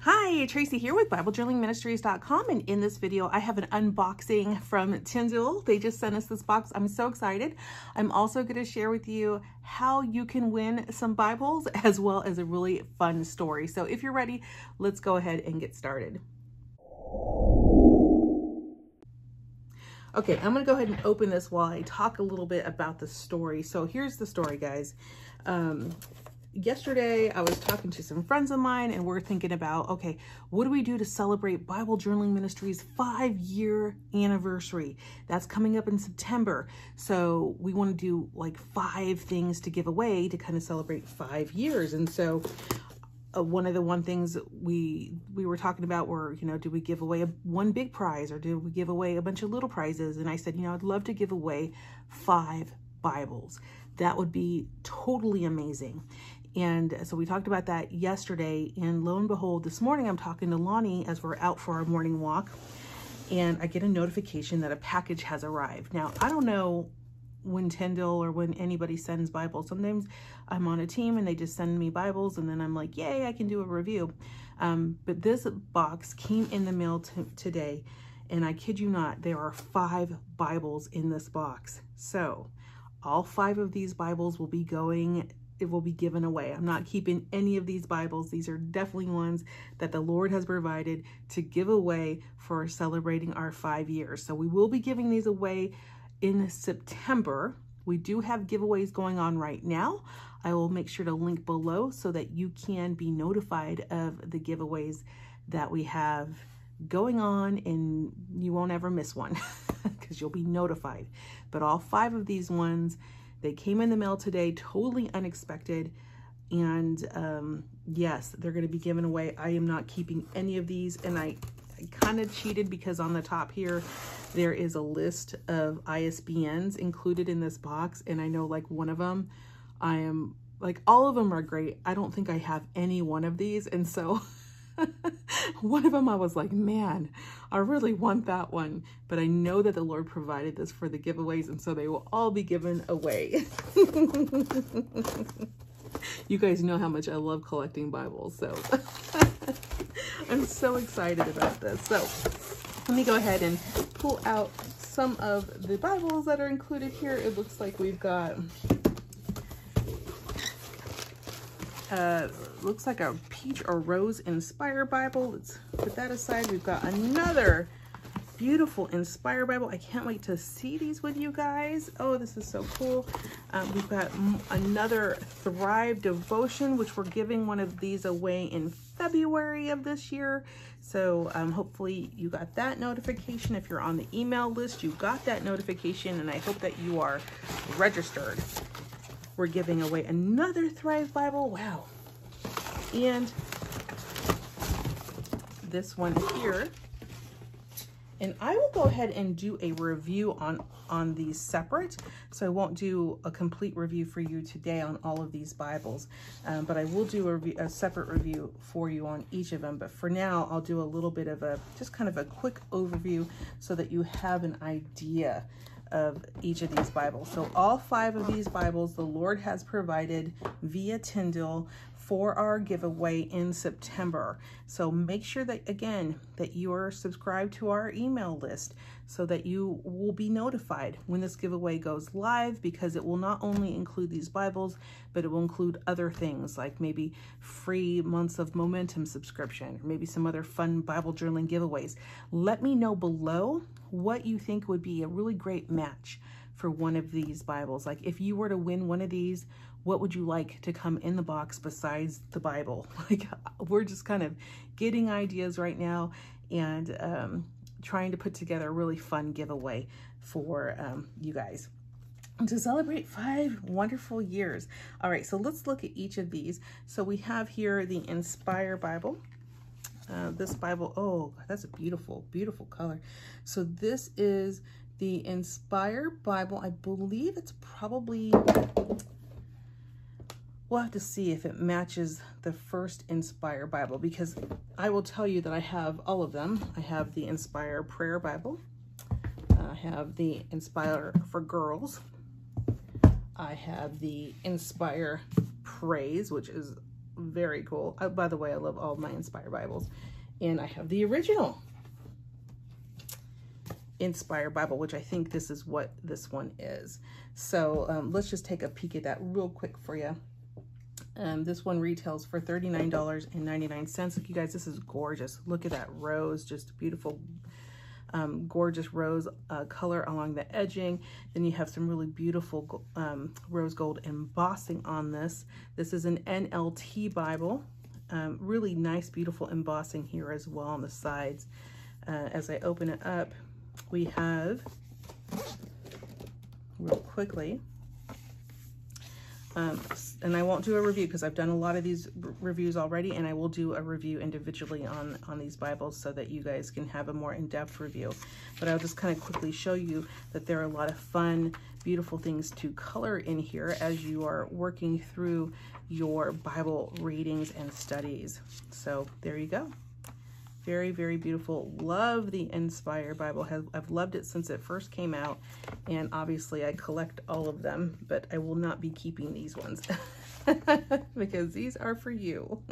Hi, Tracy here with BibleJournalingMinistries.com, and in this video I have an unboxing from Tyndall. They just sent us this box. I'm so excited. I'm also going to share with you how you can win some Bibles as well as a really fun story. So if you're ready, let's go ahead and get started. Okay, I'm going to go ahead and open this while I talk a little bit about the story. So here's the story, guys. Yesterday, I was talking to some friends of mine and we're thinking about, okay, what do we do to celebrate Bible Journaling Ministries' 5-year anniversary? That's coming up in September. So we want to do like 5 things to give away to kind of celebrate 5 years. And so one of the things we were talking about were, do we give away one big prize or do we give away a bunch of little prizes? And I said, I'd love to give away 5 Bibles. That would be totally amazing. And so we talked about that yesterday, and lo and behold, this morning I'm talking to Lonnie as we're out for our morning walk, and I get a notification that a package has arrived. Now, I don't know when Tyndall or when anybody sends Bibles. Sometimes I'm on a team and they just send me Bibles, and then I'm like, yay, I can do a review. But this box came in the mail today, and I kid you not, there are 5 Bibles in this box. So all 5 of these Bibles will be given away. I'm not keeping any of these Bibles. These are definitely ones that the Lord has provided to give away for celebrating our 5 years. So we will be giving these away in September. We do have giveaways going on right now. I will make sure to link below so that you can be notified of the giveaways that we have going on, and you won't ever miss one because you'll be notified. But all 5 of these ones, they came in the mail today, totally unexpected. And yes, they're going to be given away. I am not keeping any of these. And I kind of cheated because on the top here, there is a list of ISBNs included in this box. And I know like one of them, all of them are great. I don't think I have any one of these. And so one of them I was like, man, I really want that one, but I know that the Lord provided this for the giveaways, and so they will all be given away. You guys know how much I love collecting Bibles, so I'm so excited about this. So let me go ahead and pull out some of the Bibles that are included here. It looks like we've got looks like a peach or rose Inspire Bible. Let's put that aside. We've got another beautiful Inspire Bible. I can't wait to see these with you guys. Oh, this is so cool. We've got another Thrive Devotion, which we're giving one of these away in February of this year. So hopefully you got that notification. If you're on the email list, you got that notification, and I hope that you are registered. We're giving away another Thrive Bible. Wow. And this one here. And I will go ahead and do a review on these separate. So I won't do a complete review for you today on all of these Bibles. But I will do a separate review for you on each of them. But for now, I'll do a little bit of just kind of a quick overview so that you have an idea of each of these Bibles. So all 5 of these Bibles the Lord has provided via Tyndall for our giveaway in September. So make sure that, again, that you are subscribed to our email list so that you will be notified when this giveaway goes live, because it will not only include these Bibles, but it will include other things like maybe free months of Momentum subscription, or maybe some other fun Bible journaling giveaways. Let me know below what you think would be a really great match for one of these Bibles. Like if you were to win one of these, what would you like to come in the box besides the Bible? Like we're just kind of getting ideas right now and trying to put together a really fun giveaway for you guys to celebrate 5 wonderful years. All right, so let's look at each of these. So we have here the Inspire Bible. This Bible, oh, that's a beautiful, beautiful color. So this is the Inspire Bible. I believe it's probably, we'll have to see if it matches the first Inspire Bible, because I will tell you that I have all of them. I have the Inspire Prayer Bible. I have the Inspire for Girls. I have the Inspire Praise, which is very cool. By the way, I love all my Inspire Bibles. And I have the original Inspire Bible, which I think this is what this one is. So let's just take a peek at that real quick for you. This one retails for $39.99. Look, you guys, this is gorgeous. Look at that rose, just beautiful, gorgeous rose color along the edging. Then you have some really beautiful rose gold embossing on this. This is an NLT Bible. Really nice, beautiful embossing here as well on the sides. As I open it up, we have, real quickly, and I won't do a review because I've done a lot of these reviews already, and I will do a review individually on these Bibles so that you guys can have a more in-depth review. But I'll just kind of quickly show you that there are a lot of fun, beautiful things to color in here as you are working through your Bible readings and studies. So there you go. Very, very beautiful. Love the Inspire Bible. I've loved it since it first came out, and obviously I collect all of them, but I will not be keeping these ones because these are for you,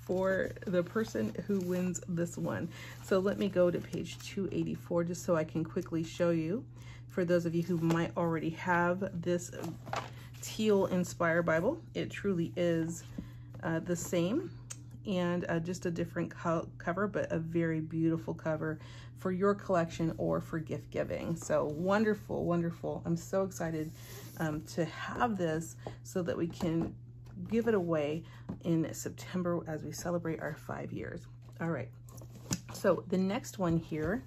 for the person who wins this one. So let me go to page 284 just so I can quickly show you, for those of you who might already have this teal Inspire Bible. It truly is the same, and just a different cover, but a very beautiful cover for your collection or for gift giving. So wonderful, wonderful. I'm so excited to have this so that we can give it away in September as we celebrate our 5 years. All right, so the next one here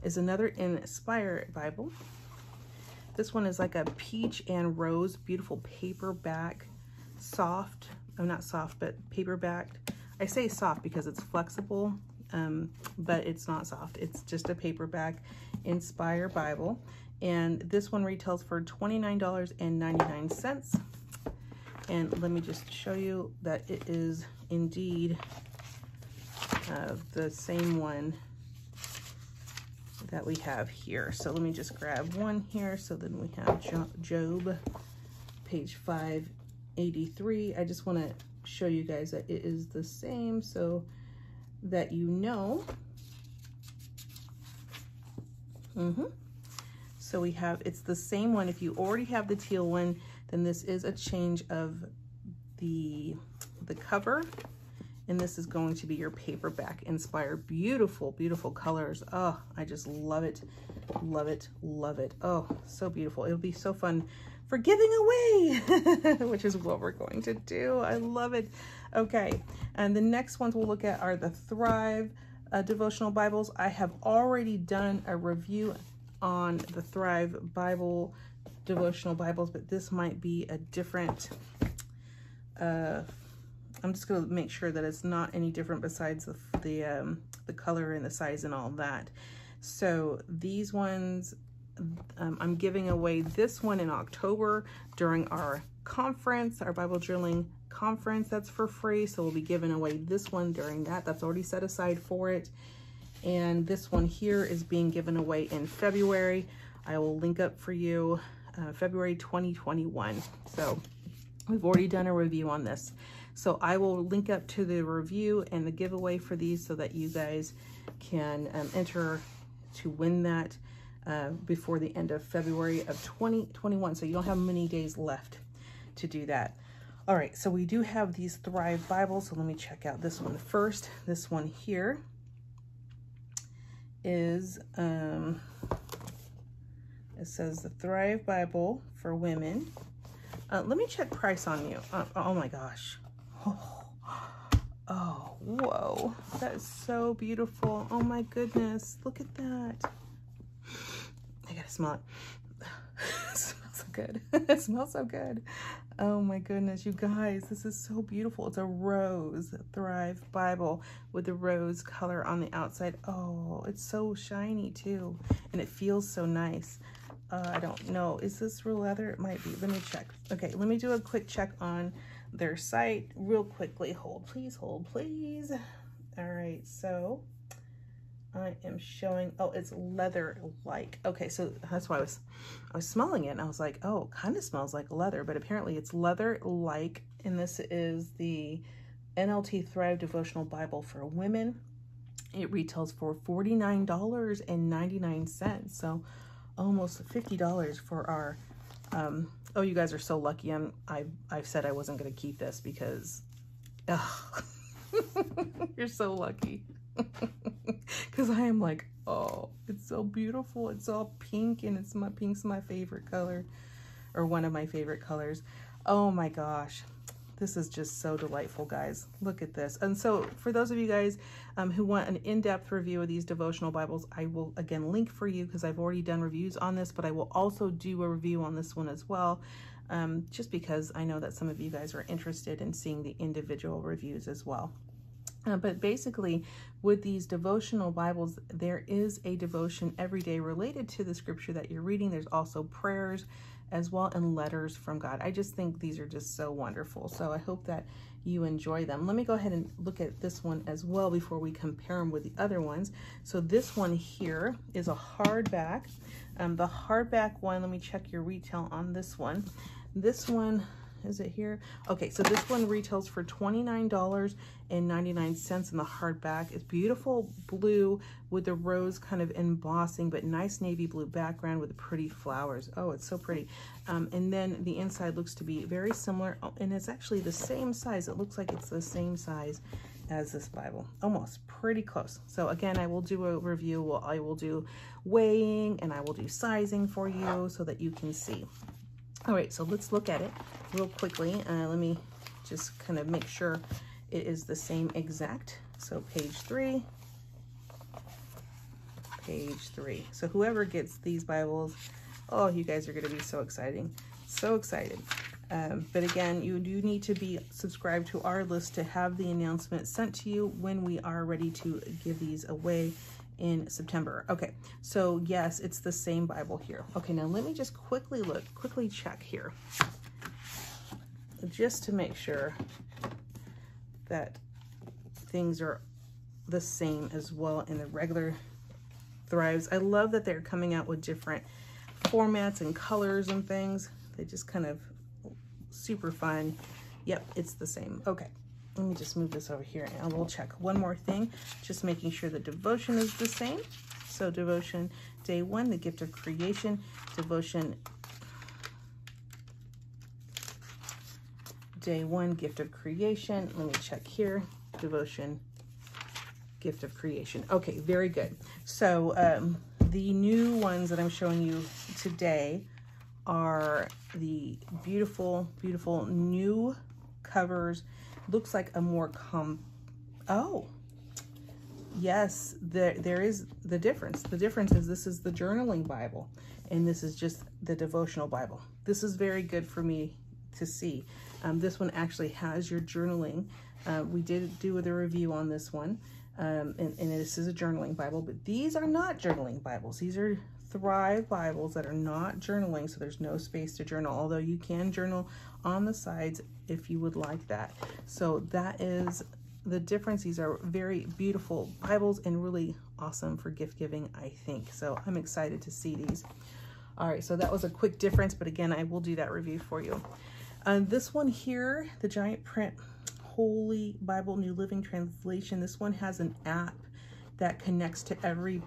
is another Inspire Bible. This one is like a peach and rose, beautiful paperback, soft, oh, not soft, but paperback. I say soft because it's flexible, but it's not soft. It's just a paperback Inspire Bible. And this one retails for $29.99. And let me just show you that it is indeed the same one that we have here. So let me just grab one here. So then we have Job, page 583. I just want to show you guys that it is the same so that you know. So we have, it's the same one. If you already have the teal one, then this is a change of the cover, and this is going to be your paperback Inspire. Beautiful, beautiful colors. Oh, I just love it, love it, love it. Oh, so beautiful. It'll be so fun for giving away, which is what we're going to do. I love it. Okay, and the next ones we'll look at are the Thrive devotional Bibles. I have already done a review on the Thrive Bible devotional Bibles, but this might be a different, I'm just going to make sure that it's not any different besides the color and the size and all that. So these ones, I'm giving away this one in October during our conference, our Bible journaling conference. That's for free. So we'll be giving away this one during that. That's already set aside for it. And this one here is being given away in February. I will link up for you February 2021. So we've already done a review on this. So I will link up to the review and the giveaway for these so that you guys can enter to win that before the end of February of 2021. So you don't have many days left to do that. All right, so we do have these Thrive Bibles. So let me check out this one first. This one here is, it says the Thrive Bible for women. Let me check price on you. Oh my gosh. Oh, whoa. That is so beautiful. Oh my goodness. Look at that. I gotta smell it. It smells so good. It smells so good. Oh my goodness, you guys, this is so beautiful. It's a rose Thrive Bible with the rose color on the outside. Oh, it's so shiny too. And it feels so nice. I don't know. Is this real leather? It might be. Let me check. Okay, let me do a quick check on their site real quickly. Hold, please. Hold, please. All right, so I am showing, oh, it's leather-like. Okay, so that's why I was smelling it, and I was like, oh, it kind of smells like leather, but apparently it's leather-like and this is the NLT Thrive Devotional Bible for Women. It retails for $49.99, so almost $50 for our, oh, you guys are so lucky. I've said I wasn't going to keep this because, you're so lucky. Because I am like, oh, it's so beautiful. It's all pink, and pink's my favorite color, or one of my favorite colors. Oh my gosh. This is just so delightful, guys. Look at this. And so for those of you guys who want an in-depth review of these devotional Bibles, I will again link for you because I've already done reviews on this, but I will also do a review on this one as well, just because I know that some of you guys are interested in seeing the individual reviews as well. But basically, with these devotional Bibles, there is a devotion every day related to the scripture that you're reading. There's also prayers as well, and letters from God. I just think these are just so wonderful. So I hope that you enjoy them. Let me go ahead and look at this one as well before we compare them with the other ones. So this one here is a hardback. The hardback one, let me check your retail on this one. This one, is it here? Okay, so this one retails for $29.99 in the hardback. It's beautiful blue with the rose kind of embossing, but nice navy blue background with pretty flowers. Oh, it's so pretty. And then the inside looks to be very similar, and it's actually the same size. It looks like it's the same size as this Bible, almost pretty close. So again, I will do a review. I will do weighing, and I will do sizing for you so that you can see. All right, so let's look at it real quickly. Let me just kind of make sure it is the same exact. So page 3. So whoever gets these Bibles, oh, you guys are going to be so exciting. So excited. But again, you do need to be subscribed to our list to have the announcement sent to you when we are ready to give these away in September. Okay, so yes, it's the same Bible here. Okay, now let me just quickly check here, just to make sure that things are the same as well in the regular Thrives. I love that they're coming out with different formats and colors and things. They just kind of super fun. Yep, it's the same. Okay. Let me just move this over here and we'll check one more thing, just making sure the devotion is the same. So devotion day 1, the gift of creation, devotion day 1, gift of creation. Let me check here, devotion, gift of creation. Okay, very good. So the new ones that I'm showing you today are the beautiful, beautiful new covers. Looks like a more oh, yes, there is the difference. The difference is this is the journaling Bible, and this is just the devotional Bible. This is very good for me to see. This one actually has your journaling. We did do the review on this one, and this is a journaling Bible, but these are not journaling Bibles. These are Thrive Bibles that are not journaling, so there's no space to journal, although you can journal on the sides if you would like that. So that is the difference. These are very beautiful Bibles and really awesome for gift giving, I think. So I'm excited to see these. All right, so that was a quick difference, but again, I will do that review for you. This one here, the giant print Holy Bible New Living Translation, this one has an app that connects to every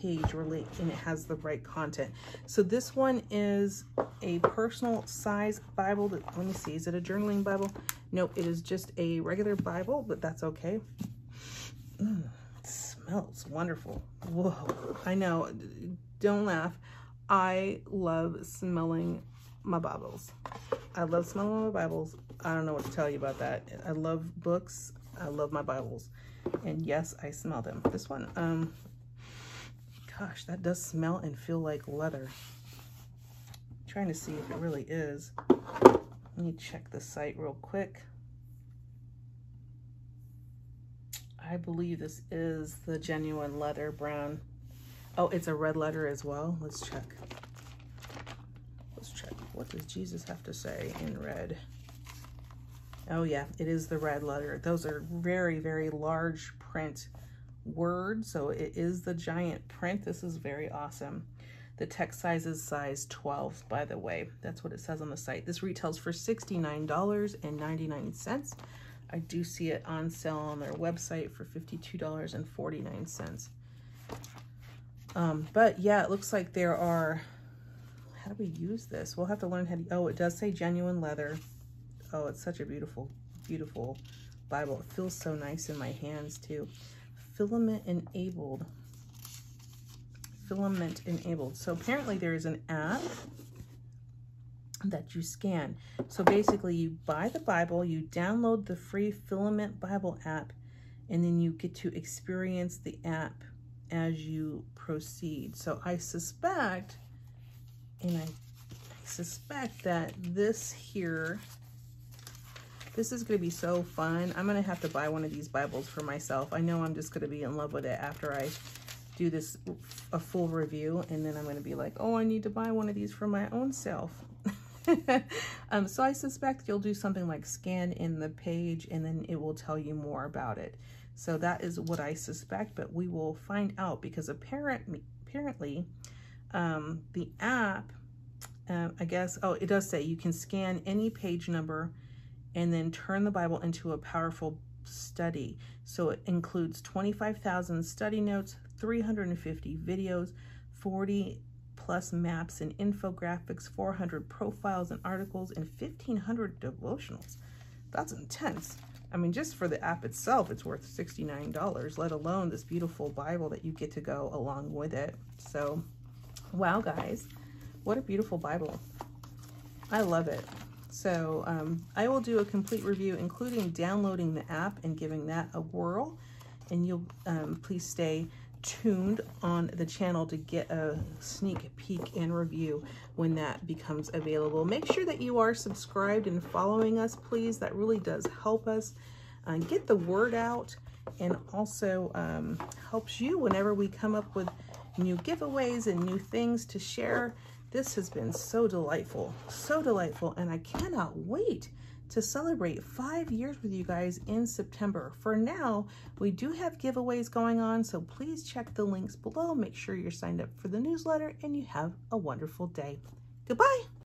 page really, and it has the right content. So this one is a personal size Bible. Let me see, is it a journaling Bible? Nope, it is just a regular Bible, but that's okay. It smells wonderful. Whoa, I know, don't laugh. I love smelling my Bibles. I love smelling my Bibles. I don't know what to tell you about that. I love books. I love my Bibles. And yes, I smell them. This one, gosh, that does smell and feel like leather. I'm trying to see if it really is. Let me check the site real quick. I believe this is the genuine leather brown. Oh, it's a red letter as well. Let's check. Let's check. What does Jesus have to say in red? Oh yeah, it is the red letter. Those are very, very large print words, so it is the giant print. This is very awesome. The text size is size 12, by the way. That's what it says on the site. This retails for $69.99. I do see it on sale on their website for $52.49. But yeah, it looks like there are, how do we use this? We'll have to learn how to, oh, it does say genuine leather. Oh, it's such a beautiful, beautiful Bible. It feels so nice in my hands too. Filament enabled. Filament enabled. So apparently there is an app that you scan. So basically you buy the Bible, you download the free Filament Bible app, and then you get to experience the app as you proceed. So I suspect, and I suspect that this here, this is going to be so fun. I'm going to have to buy one of these Bibles for myself. I know I'm just going to be in love with it after I do this, a full review, and then I'm going to be like, oh, I need to buy one of these for my own self. So I suspect you'll do something like scan in the page and then it will tell you more about it. So that is what I suspect, but we will find out, because apparently the app, I guess, oh, it does say you can scan any page number and then turn the Bible into a powerful study. So it includes 25,000 study notes, 350 videos, 40 plus maps and infographics, 400 profiles and articles, and 1,500 devotionals. That's intense. I mean, just for the app itself, it's worth $69, let alone this beautiful Bible that you get to go along with it. So, wow, guys, what a beautiful Bible. I love it. So I will do a complete review, including downloading the app and giving that a whirl. And you'll please stay tuned on the channel to get a sneak peek and review when that becomes available. Make sure that you are subscribed and following us, please. That really does help us get the word out, and also helps you whenever we come up with new giveaways and new things to share. This has been so delightful, and I cannot wait to celebrate 5 years with you guys in September. For now, we do have giveaways going on, so please check the links below. Make sure you're signed up for the newsletter, and you have a wonderful day. Goodbye.